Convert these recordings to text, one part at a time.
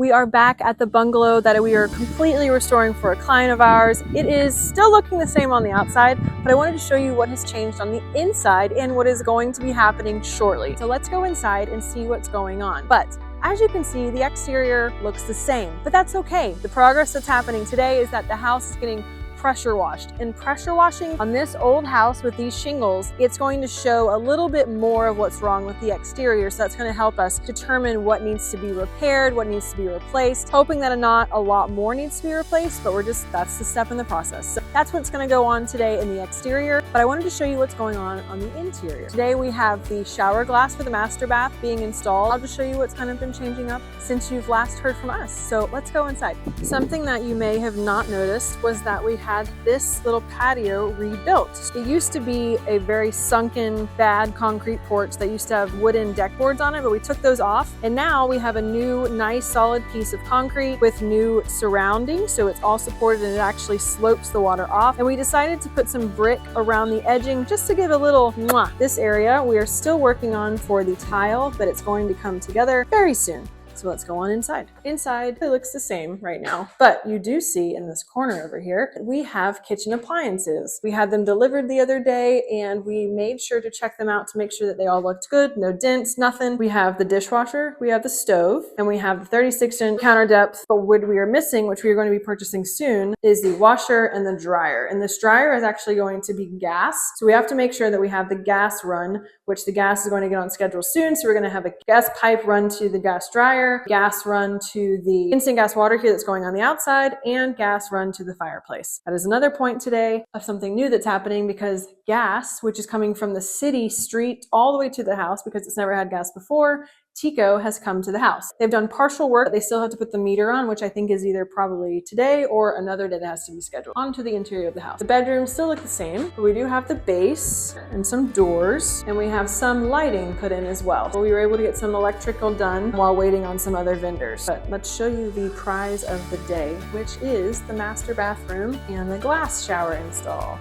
We are back at the bungalow that we are completely restoring for a client of ours. It is still looking the same on the outside, but I wanted to show you what has changed on the inside and what is going to be happening shortly. So let's go inside and see what's going on. But as you can see, the exterior looks the same, but that's okay. The progress that's happening today is that the house is getting pressure washed. And pressure washing on this old house with these shingles, it's going to show a little bit more of what's wrong with the exterior. So that's going to help us determine what needs to be repaired, what needs to be replaced, hoping that not a lot more needs to be replaced, but that's the step in the process. So that's what's going to go on today in the exterior, but I wanted to show you what's going on the interior. Today we have the shower glass for the master bath being installed. I'll just show you what's kind of been changing up since you've last heard from us. So let's go inside. Something that you may have not noticed was that we had this little patio rebuilt. It used to be a very sunken, bad concrete porch that used to have wooden deck boards on it, but we took those off. And now we have a new, nice, solid piece of concrete with new surrounding. So it's all supported and it actually slopes the water off. And we decided to put some brick around the edging just to give a little mwah. This area we are still working on for the tile, but it's going to come together very soon. So let's go on inside. Inside, it looks the same right now, but you do see in this corner over here, we have kitchen appliances. We had them delivered the other day and we made sure to check them out to make sure that they all looked good, no dents, nothing. We have the dishwasher, we have the stove, and we have the 36-inch counter depth. But what we are missing, which we are going to be purchasing soon, is the washer and the dryer. And this dryer is actually going to be gas. So we have to make sure that we have the gas run, which the gas is going to get on schedule soon. So we're going to have a gas pipe run to the gas dryer, gas run to the instant gas water heater that's going on the outside, and gas run to the fireplace. That is another point today of something new that's happening, because gas, which is coming from the city street all the way to the house because it's never had gas before, Tico has come to the house. They've done partial work, but they still have to put the meter on, which I think is either probably today or another day that has to be scheduled. Onto the interior of the house. The bedrooms still look the same, but we do have the base and some doors, and we have some lighting put in as well. So we were able to get some electrical done while waiting on some other vendors. But let's show you the prize of the day, which is the master bathroom and the glass shower install.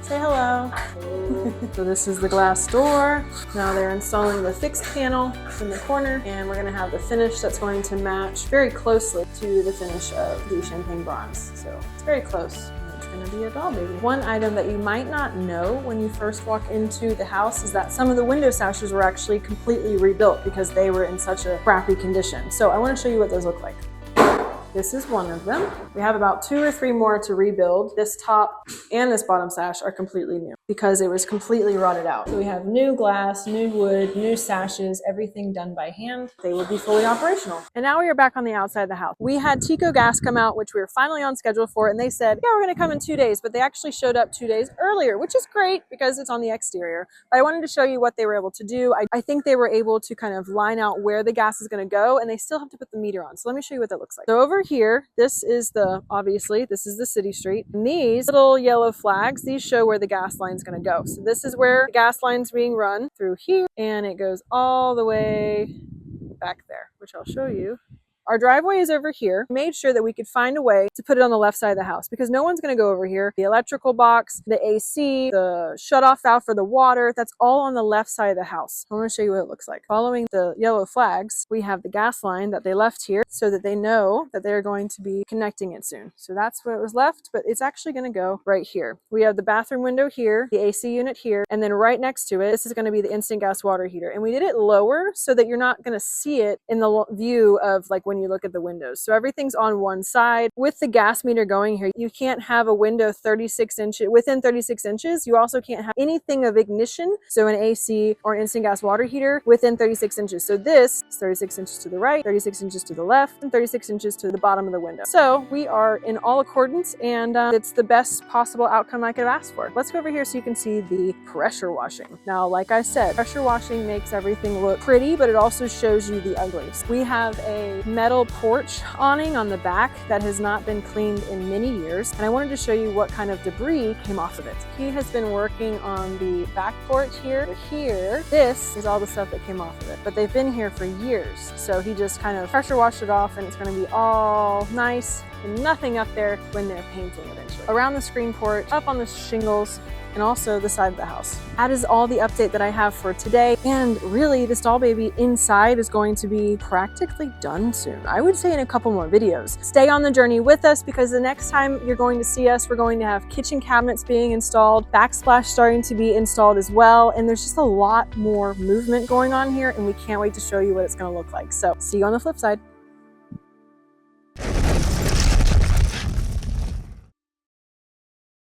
Say hello. So this is the glass door. Now they're installing the fixed panel in the corner, and we're going to have the finish that's going to match very closely to the finish of the champagne bronze. So it's very close. It's going to be a doll baby. One item that you might not know when you first walk into the house is that some of the window sashes were actually completely rebuilt because they were in such a crappy condition. So I want to show you what those look like. This is one of them. We have about 2 or 3 more to rebuild. This top and this bottom sash are completely new because it was completely rotted out. So we have new glass, new wood, new sashes, everything done by hand. They will be fully operational. And now we are back on the outside of the house. We had Tico Gas come out, which we were finally on schedule for, and they said, yeah, we're gonna come in 2 days, but they actually showed up 2 days earlier, which is great because it's on the exterior. But I wanted to show you what they were able to do. I think they were able to kind of line out where the gas is gonna go, and they still have to put the meter on. So let me show you what that looks like. So over here, this is obviously this is the city street, and these little yellow flags, these show where the gas line is going to go. So this is where the gas line's being run through here, and it goes all the way back there, which I'll show you. Our driveway is over here. We made sure that we could find a way to put it on the left side of the house because no one's going to go over here. The electrical box, the AC, the shutoff valve for the water, that's all on the left side of the house. I want to show you what it looks like. Following the yellow flags, we have the gas line that they left here so that they know that they're going to be connecting it soon. So that's what was left, but it's actually going to go right here. We have the bathroom window here, the AC unit here, and then right next to it, this is going to be the instant gas water heater. And we did it lower so that you're not going to see it in the view of like when you look at the windows. So everything's on one side. With the gas meter going here, you can't have a window 36 inches within 36 inches. You also can't have anything of ignition, so an AC or instant gas water heater within 36 inches. So this is 36 inches to the right, 36 inches to the left, and 36 inches to the bottom of the window. So we are in all accordance, and it's the best possible outcome I could have asked for. Let's go over here so you can see the pressure washing. Now, like I said, pressure washing makes everything look pretty, but it also shows you the uglies. We have a metal porch awning on the back that has not been cleaned in many years, and I wanted to show you what kind of debris came off of it. He has been working on the back porch here. This is all the stuff that came off of it, but they've been here for years, so he just kind of pressure washed it off, and it's going to be all nice and nothing up there when they're painting eventually. Around the screen porch, up on the shingles, and also the side of the house. That is all the update that I have for today. And really, this doll baby inside is going to be practically done soon. I would say in a couple more videos. Stay on the journey with us, because the next time you're going to see us, we're going to have kitchen cabinets being installed, backsplash starting to be installed as well. And there's just a lot more movement going on here, and we can't wait to show you what it's going to look like. So see you on the flip side.